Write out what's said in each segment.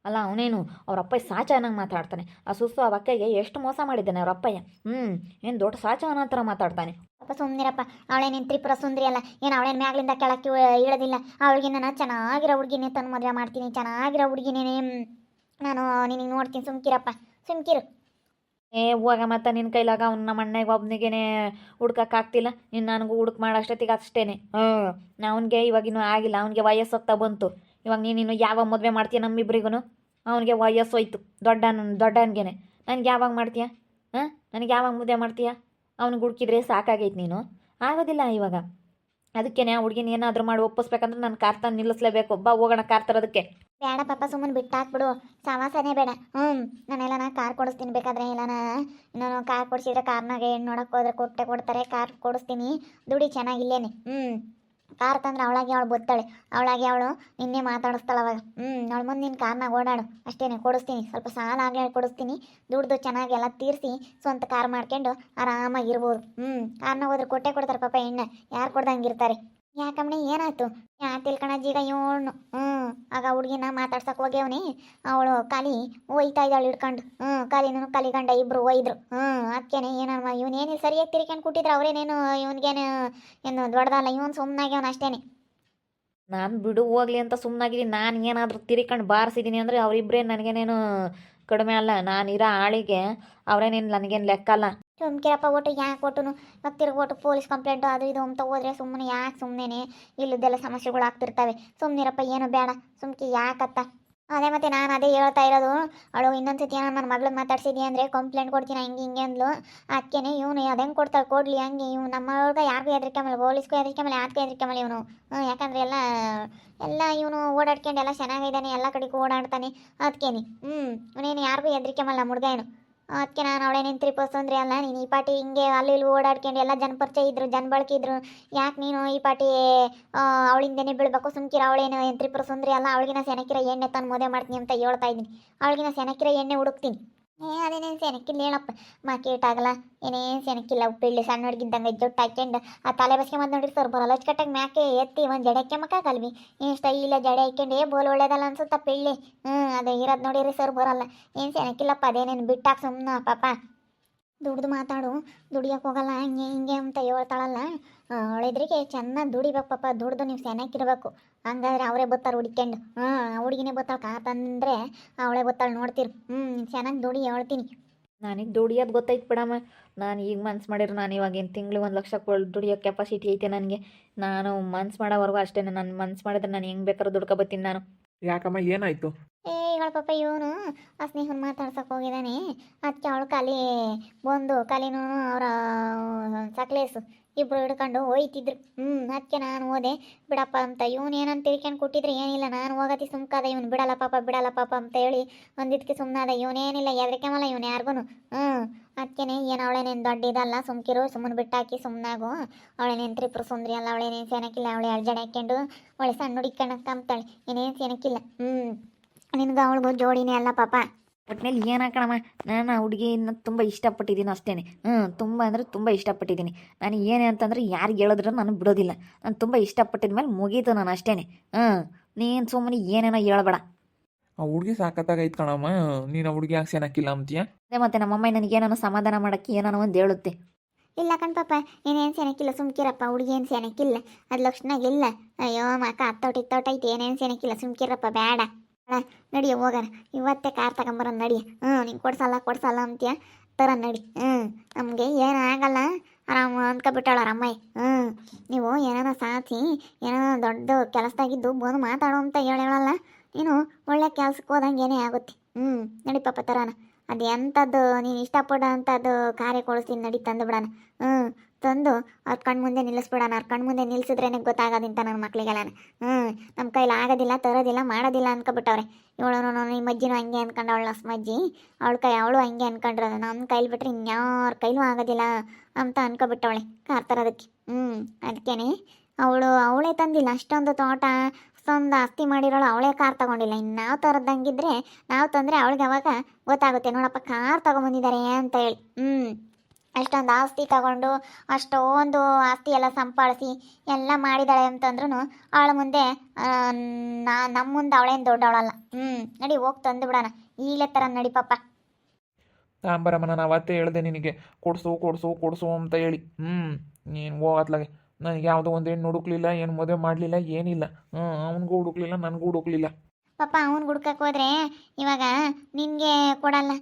ಅಲ್ಲ ಅವನೇನು ಅವ್ರ ಅಪ್ಪಯ್ಯ ಸಾಚನಾಗಿ ಮಾತಾಡ್ತಾನೆ. ಆ ಸುಸ್ಸು ಆ ಅಕ್ಕಯ್ಯಗೆ ಎಷ್ಟು ಮೋಸ ಮಾಡಿದ್ದಾನೆ ಅವ್ರ ಅಪ್ಪಯ್ಯ. ಏನು ದೊಡ್ಡ ಸಾಚನ ಥರ ಮಾತಾಡ್ತಾನೆ. ಪಾಪ ಸುಮ್ಮನಿರಪ್ಪ. ಅವಳೇನೇನು ತ್ರಿಪುರ ಸುಂದ್ರಿ ಅಲ್ಲ, ಏನು ಅವಳೇನು ಮ್ಯಾಗ್ಲಿಂದ ಕೆಳಕ್ಕೆ ಇಳೋದಿಲ್ಲ. ಅವಳಿಗೆ ನಾನು ಚೆನ್ನಾಗಿರೋ ಹುಡುಗಿನೇ ತಂದು ಮದುವೆ ಮಾಡ್ತೀನಿ, ಚೆನ್ನಾಗಿರೋ ಹುಡುಗಿನೇ ನಾನು ನಿನಗೆ ನೋಡ್ತೀನಿ. ಸುಮ್ಕಿರಪ್ಪ, ಸುಮ್ಕಿರು. ಹೂವಾಗ ಮತ್ತು ನಿನ್ನ ಕೈಲಾಗ ಅವ್ನು ನಮ್ಮ ಅಣ್ಣಗೆ ಒಬ್ಬನಿಗೇನೆ ಹುಡ್ಕಕ್ಕಾಗ್ತಿಲ್ಲ, ನೀನು ನನಗೂ ಹುಡುಕ್ ಮಾಡೋಷ್ಟೊತ್ತಿಗೆ ಅಷ್ಟೇ. ಅವನಿಗೆ ಇವಾಗಿನ್ನೂ ಆಗಿಲ್ಲ, ಅವನಿಗೆ ವಯಸ್ಸು ಹೋಗ್ತಾ ಬಂತು. ಇವಾಗ ನೀನು ಯಾವಾಗ ಮದುವೆ ಮಾಡ್ತೀಯ ನಮ್ಮಿಬ್ರಿಗೂ? ಅವನಿಗೆ ವಯಸ್ಸು ಹೋಯ್ತು, ದೊಡ್ಡವನಿಗೇನೆ. ನನಗೆ ಯಾವಾಗ ಮಾಡ್ತೀಯ? ನನಗೆ ಯಾವಾಗ ಮದುವೆ ಮಾಡ್ತೀಯ? ಅವ್ನಿಗೆ ಹುಡುಕಿದ್ರೆ ಸಾಕಾಗೈತೆ ನೀನು. ಆಗೋದಿಲ್ಲ ಇವಾಗ. ಅದಕ್ಕೇ ಆ ಹುಡುಗಿನ ಏನಾದರೂ ಮಾಡಿ ಒಪ್ಪಿಸ್ಬೇಕಂದ್ರೆ ನಾನು ಕಾರ್ ತಂದು ನಿಲ್ಲಿಸ್ಲೇಬೇಕು. ಬಾ ಹೋಗೋಣ ಕಾರ್ ತರೋದಕ್ಕೆ. ಬೇಡ ಪಾಪ, ಸುಮ್ಮನೆ ಬಿಟ್ಟಾಕ್ಬಿಡು. ಸವಾಸನೇ ಬೇಡ. ನಾನೆಲ್ಲ ಕಾರ್ ಕೊಡಿಸ್ತೀನಿ ಬೇಕಾದ್ರೆ. ಇಲ್ಲ ನಾನು ಕಾರ್ ಕೊಡಿಸಿದ್ರೆ ಕಾರ್ನಾಗೆ ಹೆಣ್ಣು ನೋಡೋಕೆ ಹೋದ್ರೆ ಕೊಡ್ತಾರೆ. ಕಾರ್ ಕೊಡಿಸ್ತೀನಿ, ದುಡಿ ಚೆನ್ನಾಗಿಲ್ಲೇನೆ. ಕಾರ್ ತಂದ್ರೆ ಅವಳಾಗೆ ಅವಳು ಬತ್ತಾಳೆ, ಅವಳಾಗೆ ಅವಳು ನಿನ್ನೆ ಮಾತಾಡಿಸ್ತಾಳೆ ಅವಾಗ. ಅವಳು ಮುಂದೆ ನಿನ್ನ ಕಾರ್ನಾಗ ಓಡಾಡು ಅಷ್ಟೇ. ಕೊಡಿಸ್ತೀನಿ, ಸ್ವಲ್ಪ ಸಾಲ ಆಗಲಿ ಕೊಡಿಸ್ತೀನಿ. ದುಡ್ದು ಚೆನ್ನಾಗಿ ಎಲ್ಲ ತೀರಿಸಿ ಸ್ವಂತ ಕಾರ್ ಮಾಡ್ಕೊಂಡು ಆರಾಮಾಗಿರ್ಬೋದು. ಕಾರ್ನಾಗ ಹೋದ್ರೆ ಕೊಡ್ತಾರೆ ಪಾಪ ಹೆಣ್ಣು, ಯಾರು ಕೊಡ್ದಂಗಿರ್ತಾರೆ. ಯಾಕಮ್ಮನೆ ಏನಾಯ್ತು? ಯಾ ತಿಳ್ಕಣಜ್ಜಿ ಈಗ ಇವನು ಆಗ ಹುಡುಗಿನ ಮಾತಾಡ್ಸಕ್ಕೆ ಹೋಗ್ಯವನಿ. ಅವಳು ಖಾಲಿ ಒಯ್ತಾ ಇದ್ದಾಳು ಹಿಡ್ಕೊಂಡು. ಖಾಲಿನೂ ಕಲಿಗಂಡ ಇಬ್ರು ಒಯ್ದ್ರು. ಅದಕ್ಕೇನೆ ಏನಮ್ಮ ಇವನೇನು ಸರಿಯಾಗಿ ತಿರ್ಕೊಂಡು ಕೊಟ್ಟಿದ್ರು ಅವ್ರೇನೇನು ಇವನಿಗೇನು ಏನು ದೊಡ್ಡದಲ್ಲ. ಇವನು ಸುಮ್ಮನಾಗ್ಯವನು ಅಷ್ಟೇನೆ. ನಾನು ಬಿಡು ಹೋಗ್ಲಿ ಅಂತ ಸುಮ್ಮನಾಗಿದ್ದೀನಿ. ನಾನು ಏನಾದರೂ ತಿರ್ಕೊಂಡು ಬಾರಿಸಿದ್ದೀನಿ ಅಂದರೆ ಅವರಿಬ್ಬರೇ ನನಗೇನೇನು ಕಡಿಮೆ ಅಲ್ಲ. ನಾನಿರೋ ಆಳಿಗೆ ಅವರೇನೇನು ನನಗೇನು ಲೆಕ್ಕ ಅಲ್ಲ. ಸುಮ್ಕಿರಪ್ಪ. ಒಟ್ಟು ಯಾಕೆ ಒಟ್ಟು ಮತ್ತೆ ತಿರ್ಗಿ ಒಟ್ಟು ಪೊಲೀಸ್ ಕಂಪ್ಲೇಂಟು ಅದು ಇದು ಅಂತ ಹೋದ್ರೆ ಸುಮ್ಮನೆ ಯಾಕೆ ಸುಮ್ಮನೆ ಇಲ್ಲದೆಲ್ಲ ಸಮಸ್ಯೆಗಳು ಆಗ್ತಿರ್ತವೆ. ಸುಮ್ಮನಿರಪ್ಪ, ಏನು ಬೇಡ ಸುಮ್ಕಿ ಯಾಕತ್ತ. ಅದೇ ಮತ್ತೆ ನಾನು ಅದೇ ಹೇಳ್ತಾ ಇರೋದು. ಅವಳು ಇನ್ನೊಂದ್ಸತಿ ಏನೋ ನನ್ನ ಮಗಳಿಗೆ ಮಾತಾಡ್ಸಿದ್ಯಾ ಅಂದರೆ ಕಂಪ್ಲೇಂಟ್ ಕೊಡ್ತೀನಿ ಹಂಗೆ ಹಿಂಗೆ ಅಂದ್ಲು. ಅದಕ್ಕೇನೆ ಇವನು ಅದಂಗೆ ಕೊಡ್ತಾಳೆ ಕೊಡಲಿ ಹಂಗೆ. ಇವ್ನು ನಮ್ಮ ಒಳಗೆ ಯಾರಿಗೂ ಹೆದರಿಕೆ ಮೇಲೆ, ಪೊಲೀಸ್ಗೂ ಹೆದರಿಕೆ ಮೇಲೆ, ಯಾಕೆ ಹೆದರಿಕೆ ಮೇಲೆ ಇವನು. ಯಾಕಂದರೆ ಎಲ್ಲ ಇವನು ಓಡಾಡ್ಕೊಂಡು ಎಲ್ಲ ಚೆನ್ನಾಗಿದ್ದಾನೆ, ಎಲ್ಲ ಕಡೆಗೂ ಓಡಾಡ್ತಾನೆ. ಅದಕ್ಕೇನೆ ಇವನೇನು ಯಾರಿಗೂ ಹೆದರಿಕೆ ಮೇಲೆ ನಮ್ಮ ಹುಡುಗ ಏನು. ಅದಕ್ಕೆ ನಾನು ಅವಳೇನೇನು ತ್ರಿಪುರ ಅಲ್ಲ. ನೀನು ಈ ಪಾಟಿ ಹಿಂಗೆ ಅಲ್ಲಿ ಇಲ್ಲಿ ಓಡಾಡ್ಕೊಂಡು ಎಲ್ಲ ಜನ ಪರಿಚಯ ಇದ್ರು, ಜನ ಬಳಕೆ ಇದ್ರು. ಯಾಕೆ ನೀನು ಈ ಪಾಟಿ ಅವಳಿಂದನೇ ಬೀಳ್ಬೇಕು? ಸುಮ್ಕಿರ. ಅವಳೇನು ಏನು ತ್ರಿಪುರ ಸುಂದ್ರಿ ಅಲ್ಲ. ಅವಳಿಗಿನ ಸೆನಕಿರ ಎಣ್ಣೆ ತಂದು ಮದುವೆ ಮಾಡ್ತೀನಿ ಅಂತ ಹೇಳ್ತಾ ಇದ್ದೀನಿ. ಅವಳಿಗಿನ ಸೆನಕಿರ ಎಣ್ಣೆ ಹುಡುಕ್ತೀನಿ. ಅದೇನೇನು ಸೆನಕಿಲ್ಲ ಹೇಳಪ್ಪ. ಮಾಕೇಟಾಗಲ್ಲ, ಏನೇನು ಸೆನಕಿಲ್ಲ. ಉಪ್ಪಿಳ್ಳಿ ಸಣ್ಣ ಹುಡುಗಿದ್ದಂಗೆ ಜೊಟ್ಟು ಹಾಕ್ಯಂಡು ಆ ತಲೆ ಬಸ್ಕೊಂಬಂದು ನೋಡಿರ್ತಾರೆ ಬರಲ್ಲ. ಅಚ್ಚುಕಟ್ಟಾಗಿ ಮ್ಯಾಕೆ ಎತ್ತಿ ಒಂದು ಜಡೆ ಹಾಕ್ಯಮಕ್ಕ ಕಲ್ವಿ. ಏನು ಸ್ಟೈಲ ಜಡೆ ಹಾಕ್ಯಂಡು ಬೋಲ್ ಒಳ್ಳೇದಲ್ಲ ಅನ್ಸುತ್ತ ಪೆಳ್ಳಿ. ಅದು ಇರೋದು ನೋಡಿರಿ ಸರ್ ಬರಲ್ಲ. ಏನು ಸೆನಕಿಲ್ಲಪ್ಪ. ಅದೇನೇನು ಬಿಟ್ಟಾಕ ಸುಮ್ಮನೆ ಪಾಪ. ದುಡ್ದು ಮಾತಾಡು, ದುಡಿಯೋಕೆ ಹೋಗಲ್ಲ ಹಂಗೆ ಹಿಂಗೆ ಅಂತ ಹೇಳ್ತಾಳಲ್ಲ. ಅವಳಿದ್ರಿಗೆ ಚೆನ್ನಾಗಿ ದುಡಿಬೇಕು ಪಾಪ. ದುಡ್ದು ನೀವು ಚೆನ್ನಾಗಿರ್ಬೇಕು. ಹಂಗಾದ್ರೆ ಅವರೇ ಬತ್ತಾಳೆ ಹುಡ್ಕೊಂಡು. ಹುಡುಗಿನೇ ಬತ್ತಾಳೆ. ಕಾತಂದರೆ ಅವಳೇ ಬತ್ತಾಳೆ ನೋಡ್ತೀರಿ. ಚೆನ್ನಾಗಿ ದುಡಿ ಹೇಳ್ತೀನಿ. ನನಗೆ ದುಡಿಯೋದು ಗೊತ್ತೈತೆ ಬಿಡಮ್ಮ. ನಾನು ಈಗ ಮನ್ಸು ಮಾಡಿದ್ರು ನಾನು ಇವಾಗ ಏನು ತಿಂಗಳು 1,00,000 ದುಡಿಯೋ ಕೆಪಾಸಿಟಿ ಐತೆ ನನಗೆ. ನಾನು ಮನ್ಸು ಮಾಡೋವರೆಗೂ ಅಷ್ಟೇ. ನಾನು ಮನ್ಸು ಮಾಡಿದ್ರೆ ನಾನು ಹೆಂಗೆ ಬೇಕಾದ್ರೂ ದುಡ್ಕೊಬತ್ತೀನಿ ನಾನು. ಯಾಕಮ್ಮ ಏನಾಯ್ತು? ಹೇಳ ಪಾಪ. ಇವನು ಆ ಸ್ನೇಹನ ಮಾತಾಡ್ಸಕ್ಕೆ ಹೋಗಿದ್ದಾನೆ. ಅದಕ್ಕೆ ಅವಳು ಖಾಲಿ ಬಂದು ಖಾಲಿನೂ ಅವರ ಸಕ್ಲೇಸು ಇಬ್ಬರು ಹಿಡ್ಕೊಂಡು ಹೋಯ್ತಿದ್ರು. ಅದಕ್ಕೆ ನಾನು ಹೋದೆ ಬಿಡಪ್ಪ ಅಂತ. ಇವನು ಏನಂತ ತಿಳ್ಕೊಂಡು ಕೊಟ್ಟಿದ್ರೆ ಏನಿಲ್ಲ. ನಾನು ಹೋಗತಿ ಸುಮ್ಕಾದ. ಇವನು ಬಿಡಲ್ಲ ಪಾಪ ಅಂತ ಹೇಳಿ ಒಂದಿದ್ದಕ್ಕೆ ಸುಮ್ಮನಾದ. ಇವನೇನಿಲ್ಲ ಹೆದರಿಕೆ ಮಲ್ಲ ಇವನು ಯಾರಿಗೂ. ಅದಕ್ಕೇನೆ ಏನು ಅವಳೇನೇನು ದೊಡ್ಡ ಇದಲ್ಲ. ಸುಮ್ಕಿರು, ಸುಮ್ಮನೆ ಬಿಟ್ಟಾಕಿ ಸುಮ್ಮನಾಗು. ಅವಳೇನೇನು ತ್ರಿಪುರ ಸುಂದ್ರಿ ಅಲ್ಲ. ಅವಳೇನೇನು ಸೆನಕಿಲ್ಲ. ಅವಳು ಎಳ್ಜಡೆ ಹಾಕ್ಕೊಂಡು ಅವಳೆ ಸಣ್ಣ ಹುಡುಕಣಕ್ಕೆ ಕಂಬ್ತಾಳೆ. ಏನೇನು ಸೆನಕಿಲ್ಲ. ನಿನ್ಗೆ ಅವಳಿಗೂ ಜೋಡಿನೇ ಅಲ್ಲ ಪಾಪ. ಒಟ್ಟಿನಲ್ಲಿ ಏನು ಹಾಕೋಣಮ್ಮ, ನಾನು ಆ ಹುಡುಗಿನ ತುಂಬ ಇಷ್ಟಪಟ್ಟಿದ್ದೀನಿ ಅಷ್ಟೇ. ತುಂಬ ಅಂದರೆ ತುಂಬ ಇಷ್ಟಪಟ್ಟಿದ್ದೀನಿ. ನಾನು ಏನೇ ಅಂತಂದರೆ ಯಾರಿಗೆ ಹೇಳಿದ್ರು ನಾನು ಬಿಡೋದಿಲ್ಲ. ನಾನು ತುಂಬ ಇಷ್ಟಪಟ್ಟಿದ ಮೇಲೆ ಮುಗೀತು ನಾನು ಅಷ್ಟೇ. ನೀನು ಸುಮ್ಮನೆ ಏನೇನೋ ಹೇಳ್ಬೇಡ. ಆ ಹುಡುಗಿ ಸಾಕತ್ತಾಗೈತೆ ಕಣಮ್ಮ. ನೀನು ಆ ಹುಡುಗಿ ಯಾಕೆ ಸೇನಕ್ಕಿಲ್ಲ ಅಂತೀಯ? ಅದೇ ಮತ್ತೆ ನಮ್ಮಮ್ಮ ನನಗೇನೋ ಸಮಾಧಾನ ಮಾಡೋಕ್ಕೆ ಏನಾನೋ ಒಂದು ಹೇಳುತ್ತೆ. ಇಲ್ಲ ಕಣ್ ಪಾಪ, ಏನೇನು ಸೆನಕಿಲ್ಲ. ಸುಮ್ಕಿರಪ್ಪ. ಹುಡುಗಿ ಏನು ಸೆನಕಿಲ್ಲ. ಅದು ಲಕ್ಷಣಾಗಿಲ್ಲ. ಅಯ್ಯೋ ಮಕ್ಕ ಇತ್ತೋಟೈತೆ. ಏನೇನು ಸೆನಕಿಲ್ಲ. ಸುಮ್ಕಿರಪ್ಪ ಬೇಡ. ನಡಿಯ ಹೋಗೋಣ. ಇವತ್ತೇ ಕಾರ್ ತಗೊಂಬರೋಣ ನಡಿಯ. ನಿಂಗೆ ಕೊಡ್ಸಲ್ಲ ಅಂತೀಯ. ತರ ನಡಿ. ನಮಗೆ ಏನು ಆಗಲ್ಲ. ಆರಾಮ ಅಂದ್ಕೊಬಿಟ್ಟಾಳ ರಮ್ಮಯ್ಯ. ನೀವು ಏನಾರ ಸಾಥಿ ಏನಾರ ದೊಡ್ಡ ಕೆಲಸದಾಗಿದ್ದು ಬಂದು ಮಾತಾಡೋ ಅಂತ ಹೇಳಲ್ಲ. ನೀನು ಒಳ್ಳೆ ಕೆಲ್ಸಕ್ಕೆ ಹೋದಂಗೆ ಏನೇ ಆಗುತ್ತೆ. ನಡಿ ಪಾಪ ತರಾನ. ಅದು ಎಂಥದ್ದು ನೀನು ಇಷ್ಟಪಡೋ ಅಂಥದ್ದು ಕಾರ್ಯ ಕೊಡಿಸ್ತೀನಿ ನಡಿ. ತಂದು ಬಿಡೋಣ. ತಂದು ಅವ್ರ ಕಣ್ಣು ಮುಂದೆ ನಿಲ್ಲಿಸ್ಬಿಡೋಣ. ಅವ್ರ ಕಣ್ಣು ಮುಂದೆ ನಿಲ್ಲಿಸಿದ್ರೇನೆ ಗೊತ್ತಾಗೋದಿಂತ ನನ್ನ ಮಕ್ಳಿಗೆಲ್ಲ. ನಮ್ಮ ಕೈಲಿ ಆಗೋದಿಲ್ಲ, ತರೋದಿಲ್ಲ, ಮಾಡೋದಿಲ್ಲ ಅನ್ಕೊಬಿಟ್ಟವ್ರೆ. ಇವಳು ನಿಮ್ಮ ಅಜ್ಜಿನೂ ಹಂಗೆ ಅನ್ಕೊಂಡವಳು. ನಮ್ಮಜ್ಜಿ ಅವಳು ಹಂಗೆ ಅನ್ಕೊಂಡ್ರದು. ನಮ್ಮ ಕೈಲಿ ಬಿಟ್ರೆ ಇನ್ಯಾರ ಕೈಲೂ ಆಗೋದಿಲ್ಲ ಅಂತ ಅನ್ಕೊಬಿಟ್ಟವಳೆ ಕಾರ್ ತರೋದಕ್ಕೆ. ಅದಕ್ಕೇನೆ ಅವಳೇ ತಂದಿಲ್ಲ. ಅಷ್ಟೊಂದು ತೋಟ ಅಷ್ಟೊಂದು ಆಸ್ತಿ ಮಾಡಿರೋಳು ಅವಳೇ ಕಾರ್ ತಗೊಂಡಿಲ್ಲ. ಇನ್ನು ನಾವು ತರದಂಗಿದ್ರೆ ನಾವು ತಂದರೆ ಅವಳಿಗೆ ಅವಾಗ ಗೊತ್ತಾಗುತ್ತೆ. ನೋಡಪ್ಪ ಕಾರ್ ತಗೊಂಬಂದಿದ್ದಾರೆ ಅಂತ ಹೇಳಿ. ಅಷ್ಟೊಂದು ಆಸ್ತಿ ತಗೊಂಡು ಅಷ್ಟೊಂದು ಆಸ್ತಿ ಎಲ್ಲ ಸಂಪಾದಿಸಿ ಎಲ್ಲ ಮಾಡಿದಾಳೆ ಅಂತಂದ್ರೂ ಅವಳ ಮುಂದೆ ನಮ್ಮ ಮುಂದೆ ಅವಳೇನು ದೊಡ್ಡವಳಲ್ಲ. ನಡಿ ಹೋಗಿ ತಂದು ಬಿಡೋಣ ಈಗಲೇ ಥರ ನಡಿ ಪಾಪ. ತಾಂಬರಮ್ಮ ನಾನು ಅವತ್ತೇ ಹೇಳಿದೆ ನಿನಗೆ ಕೊಡ್ಸು ಕೊಡ್ಸು ಕೊಡ್ಸು ಅಂತ ಹೇಳಿ. ನೀನು ಹೋಗತ್ಲಾಗೆ ನನಗೆ ಯಾವುದೋ ಒಂದು ಹೆಣ್ಣು ಹುಡುಕ್ಲಿಲ್ಲ, ಏನು ಮದುವೆ ಮಾಡಲಿಲ್ಲ, ಏನಿಲ್ಲ. ಅವನಿಗೂ ಹುಡುಕ್ಲಿಲ್ಲ, ನನಗೂ ಹುಡುಕ್ಲಿಲ್ಲ. ಪಾಪ ಅವ್ನು ಹುಡ್ಕಕ್ಕೆ ಹೋದ್ರೆ ಇವಾಗ ನಿನಗೆ ಕೊಡಲ್ಲ.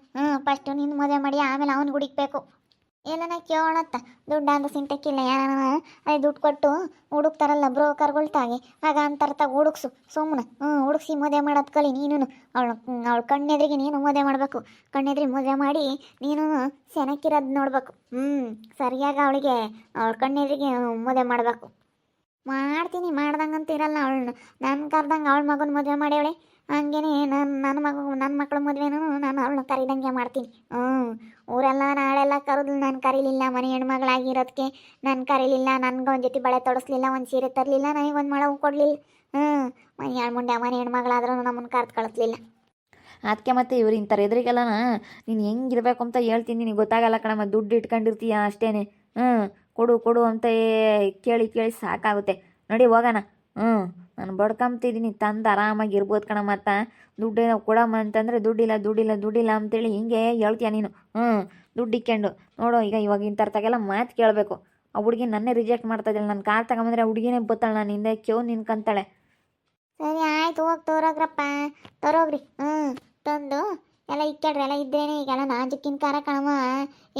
ಫಸ್ಟು ನಿನ್ನ ಮದುವೆ ಮಾಡಿ ಆಮೇಲೆ ಅವ್ನು ಹುಡುಕ್ಬೇಕು. ಎಲ್ಲನ ಕೇಳತ್ತ ದುಡ್ಡು ಅಂತ ಸಿಂಟಕ್ಕಿಲ್ಲ. ಯಾರ ಅದೇ ದುಡ್ಡು ಕೊಟ್ಟು ಹುಡುಕ್ತಾರಲ್ಲ ಬ್ರೋಕರ್ಗಳು ತಾಗಿ ಆಗ ಅಂತಾರ ಹುಡುಕ್ಸು ಸುಮ್ಮನೆ. ಹುಡುಕ್ಸಿ ಮದುವೆ ಮಾಡೋದು ಕಲಿ ನೀನು. ಅವಳ ಕಣ್ಣೆದ್ರಿಗೆ ನೀನು ಮದುವೆ ಮಾಡಬೇಕು. ಕಣ್ಣೆದ್ರಿಗೆ ಮದುವೆ ಮಾಡಿ ನೀನು ಸೆನಕ್ಕಿರೋದು ನೋಡ್ಬೇಕು. ಸರಿಯಾಗಿ ಅವಳಿಗೆ ಅವಳ ಕಣ್ಣೆದ್ರಿಗೆ ಮದುವೆ ಮಾಡಬೇಕು. ಮಾಡ್ತೀನಿ ಮಾಡ್ದಂಗಂತ ಇರಲ್ಲ. ಅವಳನ್ನ ನನ್ನ ಕರ್ದಂಗೆ ಅವಳ ಮಗನ ಮದುವೆ ಮಾಡ್ಯವಳೆ. ಹಂಗೇನೆ ನನ್ನ ಮಕ್ಕಳ ಮದುವೆನೂ ನಾನು ಅವಳನ್ನ ಕರಿದಂಗೆ ಮಾಡ್ತೀನಿ. ಊರೆಲ್ಲ ನಾಳೆಲ್ಲ ಕರೆದು ನಾನು ಕರೀಲಿಲ್ಲ. ಮನೆ ಹೆಣ್ಮಗಳಾಗಿರೋದಕ್ಕೆ ನಾನು ಕರೀಲಿಲ್ಲ. ನನಗೊಂದು ಜೊತೆ ಬಳೆ ತೊಡಸ್ಲಿಲ್ಲ, ಒಂದು ಸೀರೆ ತರಲಿಲ್ಲ, ನನಗೊಂದು ಮಳೆ ಕೊಡಲಿಲ್ಲ. ಮನೆ ಮುಂಡೆ ಮನೆ ಹೆಣ್ಮಗಳಾದ್ರೂ ನಮ್ಮನ್ನು ಕರೆದು ಕಳಿಸ್ಲಿಲ್ಲ. ಅದಕ್ಕೆ ಮತ್ತೆ ಇವ್ರು ಇಂಥವ್ರು ಎದುರಿಗೆಲ್ಲ ನೀನು ಹೆಂಗಿರ್ಬೇಕು ಅಂತ ಹೇಳ್ತೀನಿ. ನಿನಗೆ ಗೊತ್ತಾಗಲ್ಲ ಕಣಮ್ಮ. ದುಡ್ಡು ಇಟ್ಕೊಂಡಿರ್ತೀಯ ಅಷ್ಟೇ. ಕೊಡು ಕೊಡು ಅಂತ ಕೇಳಿ ಕೇಳಿ ಸಾಕಾಗುತ್ತೆ. ನೋಡಿ ಹೋಗೋಣ. ನಾನು ಬಡ್ಕೊಂತಿದ್ದೀನಿ, ತಂದು ಆರಾಮಾಗಿ ಇರ್ಬೋದು ಕಣ. ಮತ್ತು ದುಡ್ಡೇನೋ ಕೊಡಮ್ಮ ಅಂತಂದರೆ ದುಡ್ಡಿಲ್ಲ ದುಡ್ಡಿಲ್ಲ ದುಡ್ಡಿಲ್ಲ ಅಂತೇಳಿ ಹಿಂಗೆ ಹೇಳ್ತೀಯ ನೀನು. ದುಡ್ಡು ಇಕ್ಕೊಂಡು ನೋಡು. ಇವಾಗ ಇಂಥರ್ತಾಗೆಲ್ಲ ಮಾತು ಕೇಳಬೇಕು. ಆ ಹುಡುಗಿ ನನ್ನೇ ರಿಜೆಕ್ಟ್ ಮಾಡ್ತಾ ಇದ್ದಾಳೆ. ನನ್ನ ಕಾರ್ ತಗೊಂಬಂದ್ರೆ ಆ ಹುಡುಗಿನೇ ಬತ್ತಾಳೆ, ನಾನು ಹಿಂದೆ ನಿನ್ಕಂತಾಳೆ. ಸರಿ ಆಯ್ತು, ಹೋಗಿ ತೋರೋಗ್ರಪ್ಪ, ತರೋಗ್ರಿ. ತಂದು ಎಲ್ಲ ಇಕ್ಕಾಡ್ರಿ. ಎಲ್ಲ ಇದ್ದೇನೆ ಈಗೆಲ್ಲ ನಾಜುಕಿನ ಕಾರ ಕಣಮ್ಮ.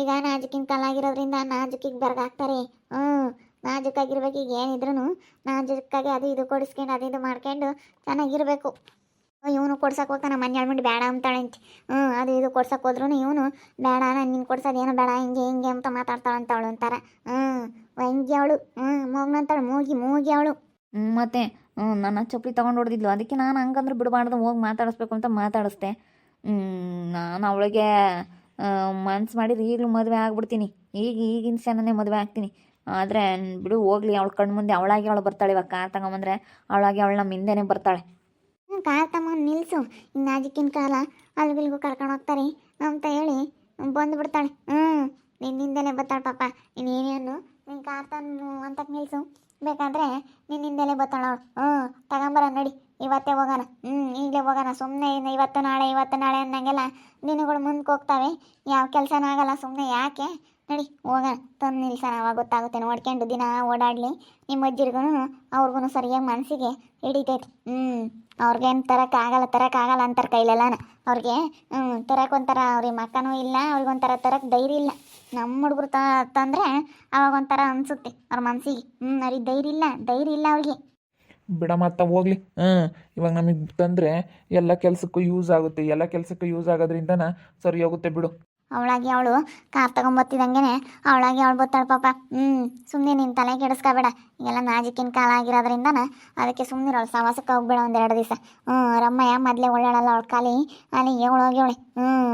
ಈಗ ನಾಜುಕಿನ ಕಾಲ ಆಗಿರೋದ್ರಿಂದ ನಾಜುಕಿಗೆ ಬರ್ಗಾಕ್ತಾರೆ. ನಾಜುಕಾಗಿರ್ಬೇಕು. ಈಗ ಏನಿದ್ರು ನಾಜುಕಾಗಿ ಅದು ಇದು ಕೊಡಿಸ್ಕೊಂಡು ಅದು ಇದು ಮಾಡ್ಕೊಂಡು ಚೆನ್ನಾಗಿರ್ಬೇಕು. ಇವನು ಕೊಡ್ಸಕ್ಕೆ ಹೋಗ್ತಾನೆ. ಮನೆ ಹೇಳ್ಬಿಟ್ಟು ಬೇಡ ಅಂತಾಳಂತೆ. ಅದು ಇದು ಕೊಡ್ಸಕ್ಕೆ ಹೋದ್ರೂ ಇವನು ಬೇಡ, ನಾನು ನಿನ್ನ ಕೊಡ್ಸೋದೇನೋ ಬೇಡ, ಹಿಂಗೆ ಹಿಂಗೆ ಅಂತ ಮಾತಾಡ್ತಾಳಂತ ಅವಳು ಅಂತಾರೆ. ಹೆಂಗೆ ಅವಳು ಮೂಗ್ನಂತಾಳು, ಮೂಗಿ ಅವಳು. ಮತ್ತೆ ನನ್ನ ಚಪ್ಪಲಿ ತೊಗೊಂಡು ಹೊಡೆದಿದ್ಲು. ಅದಕ್ಕೆ ನಾನು ಹಂಗಂದ್ರೆ ಬಿಡಬಾರ್ದು, ಹೋಗಿ ಮಾತಾಡಿಸ್ಬೇಕು ಅಂತ ಮಾತಾಡಿಸ್ದೆ. ನಾನು ಅವಳಿಗೆ ಮನ್ಸು ಮಾಡಿದ್ರೆ ಈಗಲೂ ಮದುವೆ ಆಗ್ಬಿಡ್ತೀನಿ. ಈಗಿನ ಕ್ಷಣನೇ ಮದುವೆ ಆಗ್ತೀನಿ. ಆದರೆ ಬಿಡು ಹೋಗ್ಲಿ. ಅವಳ ಕಣ್ಣು ಮುಂದೆ ಅವಳಾಗಿ ಅವಳು ಬರ್ತಾಳೆ. ಇವಾಗ ಕಾರ್ ತಗೊಂಬಂದ್ರೆ ಅವಳಾಗಿ ಅವಳು ನಮ್ಮ ಹಿಂದೆನೇ ಬರ್ತಾಳೆ. ಕಾರ್ ತಮ್ಮ ನಿಲ್ಲಿಸು. ಇನ್ನು ನಾಜಿಕಿನ ಕಾಲ ಅಲ್ಲಿಗೂ ಕರ್ಕೊಂಡು ಹೋಗ್ತಾರೆ ಅಂತ ಹೇಳಿ ಬಂದುಬಿಡ್ತಾಳೆ. ನಿನ್ನಿಂದಲೇ ಬರ್ತಾಳೆ ಪಾಪ. ಇನ್ನೇನೇನು ನೀನು ಕಾರ್ ತಂದು ಅಂತಕ್ಕೆ ನಿಲ್ಲಿಸು. ಬೇಕಾದರೆ ನಿನ್ನಿಂದಲೇ ಬರ್ತಾಳೆ ಅವಳು. ತಗೊಂಬರ ನಡಿ, ಇವತ್ತೇ ಹೋಗೋಣ. ಈಗಲೇ ಹೋಗೋಣ. ಸುಮ್ಮನೆ ಇವತ್ತು ನಾಳೆ ಅನ್ನಂಗೆಲ್ಲ ದಿನಗಳು ಮುಂದಕ್ಕೆ ಹೋಗ್ತಾವೆ. ಯಾವ ಕೆಲಸನೂ ಆಗಲ್ಲ. ಸುಮ್ಮನೆ ಯಾಕೆ? ನಡಿ ಹೋಗೋಣ. ತಂದು ನಿಲ್ಸೋಣ. ಅವಾಗ ಗೊತ್ತಾಗುತ್ತೆ. ನೋಡ್ಕೊಂಡು ದಿನ ಓಡಾಡಲಿ. ನಿಮ್ಮ ಅಜ್ಜಿರ್ಗೂ ಅವ್ರಿಗೂ ಸರಿಯಾಗಿ ಮನಸ್ಸಿಗೆ ಹಿಡಿತೈತಿ. ಅವ್ರಿಗೇನು ತರೋಕ್ಕಾಗಲ್ಲ ಅಂತಾರೆ ಕೈಲೆಲ್ಲನ. ಅವ್ರಿಗೆ ತರಕ್ಕೆ ಅವ್ರಿಗೆ ಮಕ್ಕನೂ ಇಲ್ಲ. ಅವ್ರಿಗೊಂಥರ ತರಕ್ಕೆ ಧೈರ್ಯ ಇಲ್ಲ. ನಮ್ಮ ಹುಡುಗರು ತಂದರೆ ಅವಾಗ ಒಂಥರ ಅನಿಸುತ್ತೆ ಅವ್ರ ಮನಸ್ಸಿಗೆ. ಅವ್ರಿಗೆ ಧೈರ್ಯ ಇಲ್ಲ ಅವ್ರಿಗೆ. ಬಿಡ ಮತ್ತೆ ಹೋಗ್ಲಿ. ಇವಾಗ ನಮಗೆ ತಂದರೆ ಎಲ್ಲ ಕೆಲಸಕ್ಕೂ ಯೂಸ್ ಆಗುತ್ತೆ. ಎಲ್ಲ ಕೆಲಸಕ್ಕೂ ಯೂಸ್ ಆಗೋದ್ರಿಂದನ ಸರಿ ಹೋಗುತ್ತೆ ಬಿಡು. ಅವಳಾಗಿ ಅವಳು ಕಾರ್ ತಗೊಂಬತ್ತಿದಂಗೆ ಅವಳಾಗಿ ಅವಳು ಬರ್ತಾಳೆ ಪಾಪ. ಸುಮ್ಮನೆ ನಿನ್ನ ತಲೆ ಕೆಡಿಸ್ಕೋಬೇಡ. ಈಗೆಲ್ಲ ನಾಜಿಕಿನ ಕಾಲ ಆಗಿರೋದ್ರಿಂದನ ಅದಕ್ಕೆ ಸುಮ್ಮನಿರೋಳು. ಸವಾಸಕ್ಕೆ ಹೋಗ್ಬೇಡ 1-2 ದಿವಸ. ರಮ್ಮಯ್ಯ ಮೊದಲೇ ಒಳ್ಳೆಯಲ್ಲ. ಅವಳು ಖಾಲಿ ಹೋಗ್ಯವಳೆ.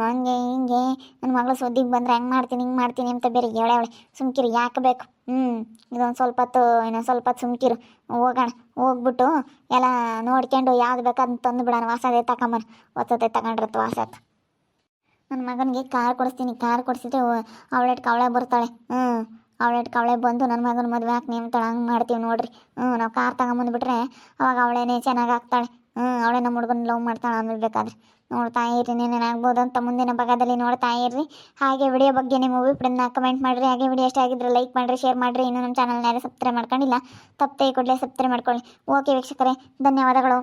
ಹಂಗೆ ಹಿಂಗೆ ನನ್ನ ಮಗಳು ಸುದ್ದಿಗೆ ಬಂದರೆ ಹಂಗೆ ಹಿಂಗೆ ಮಾಡ್ತೀನಿ ಅಂತ ಬೇರೆ ಹೇಳವಳೆ. ಸುಮ್ಕಿರು, ಯಾಕೆ ಬೇಕು? ಇನ್ನೊಂದು ಸ್ವಲ್ಪ ಹೊತ್ತು ಸುಮ್ಕಿರು. ಹೋಗೋಣ. ಹೋಗ್ಬಿಟ್ಟು ಎಲ್ಲ ನೋಡ್ಕೊಂಡು ಯಾವ್ದು ಬೇಕಾದ್ ತಂದು ಬಿಡೋಣ. ವಾಸದೇ ತಗೊಂಬನ. ಹೊಸದೇ ತಗೊಂಡ್ರತ್ತು ವಾಸತ್. ನನ್ನ ಮಗನಿಗೆ ಕಾರ್ ಕೊಡಿಸ್ತೀನಿ. ಕಾರ್ ಕೊಡಿಸಿದ್ರೆ ಅವಳೇ ಬರ್ತಾಳೆ. ಅವಳೇ ಬಂದು ನನ್ನ ಮಗನ ಮದುವೆ ಹಾಕಿ ಅಂತಾಳೆ. ಹಂಗೆ ಮಾಡ್ತೀವಿ ನೋಡ್ರಿ. ನಾವು ಕಾರ್ ತಗೊಂಬಂದುಬಿಟ್ರೆ ಅವಾಗ ಅವಳೇನೇ ಚೆನ್ನಾಗಿ ಆಗ್ತಾಳೆ. ಅವಳೇ ನಮ್ಮ ಹುಡುಗನ ಲವ್ ಮಾಡ್ತಾಳೆ. ಆಮೇಲೆ ಬೇಕಾದ್ರೆ ನೋಡ್ತಾ ಇರ್ರಿ. ಏನೇನಾಗ್ಬೋದು ಅಂತ ಮುಂದಿನ ಭಾಗದಲ್ಲಿ ನೋಡ್ತಾ ಇರ್ರಿ. ಹಾಗೆ ವಿಡಿಯೋ ಬಗ್ಗೆ ನಿಮ್ಮ ಅಭಿಪ್ರಾಯನ ಕಮೆಂಟ್ ಮಾಡಿರಿ. ಹಾಗೆ ವಿಡಿಯೋ ಇಷ್ಟ ಆಗಿದ್ರೆ ಲೈಕ್ ಮಾಡಿರಿ, ಶೇರ್ ಮಾಡಿರಿ. ಇನ್ನೂ ನಮ್ಮ ಚಾನಲ್ನ ಯಾರು ಸಬ್ಸ್ಕ್ರೈಬ್ ಮಾಡ್ಕೊಂಡಿಲ್ಲ, ತಪ್ಪದೇ ಕೂಡಲೇ ಸಬ್ಸ್ಕ್ರೈಬ್ ಮಾಡ್ಕೊಳ್ಳಿ. ಓಕೆ ವೀಕ್ಷಕರೇ, ಧನ್ಯವಾದಗಳು.